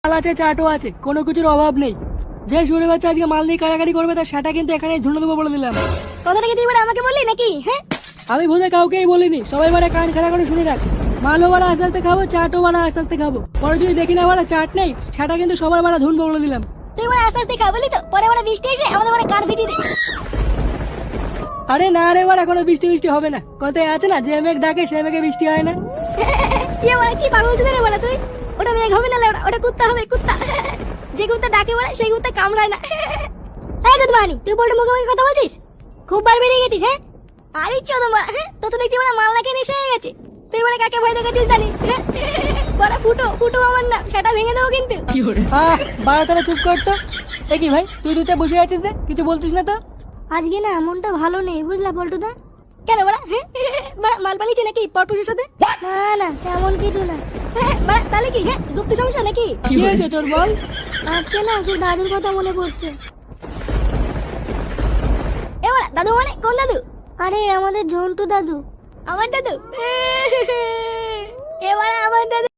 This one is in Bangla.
মাল আছে, চাটও আছে, কোনো কিছুর অভাব নেই। যে শুনে বাচ্চা আজকে মাল নিয়ে কাড়াকাড়ি করবে তার সেটা কিন্তু এখানে ঝুলে দেবো বলে দিলাম। কথাটা কি তুই এবার আমাকে বললি নাকি? হ্যাঁ, আমি ভুলে কাউকেই বলিনি, সবাই বারে কান খাড়া করে শুনে রাখ। মালও বাড়া আস্তে আস্তে খাবো, চাটও বাড়া আস্তে আস্তে খাবো। পরে যদি দেখি না বাড়া চাট নেই, সেটা কিন্তু সবার বাড়া ধুনবো বলে দিলাম। তুই এবার আস্তে আস্তে খাবলি তো, পরে ওরা বৃষ্টি এসে আমাদের মানে কার দিটি দে। আরে না রে বাড়া, কোনো বৃষ্টি বৃষ্টি হবে না। কথায় আছে না, যে মেঘ ডাকে সে মেঘে বৃষ্টি হয় না। কি পাগল ছিল রে বড়া তুই? ওটা মেঘ হবে না লেওড়া, ওটা কুত্তা হবে, কুত্তা। যে কুত্তা ডাকে বড়া সেই কুত্তা কামড়ায় না। এই গুদমানি, তুই বলতে মুখে মুখে কথা বলছিস? খুব বার বেরিয়ে গেছিস। হ্যাঁ, আরে চোদন বড়া, হ্যাঁ তো তো দেখছি বড়া মাল না খেয়ে নেশা হয়ে গেছে। তুই বড়া কাকে ভয় দেখাচ্ছিস জানিস? বড়া ফুটো ফুটো আমার নাম, সেটা ভেঙে দেবো কিন্তু। বাড়া তারা চুপ করতো। এ কি ভাই, তুই দুটা বসে আছিস যে, কিছু বলছিস না তো? আজকে না মনটা ভালো নেই বুঝলা পল্টুদা। কেন বড়া? বড়া মাল পালিয়েছে নাকি পরপুষের সাথে? না না তেমন কিছু না। বড়া তাহলে কি? হ্যাঁ গুপ্ত সমস্যা নাকি? কি হয়েছে তোর বল? আজকে না খুব দাদুর কথা মনে পড়ছে। এ বড়া দাদু মানে কোন দাদু? আরে আমাদের ঝন্টু দাদু। আমার দাদু? এ বড়া আমার দাদু।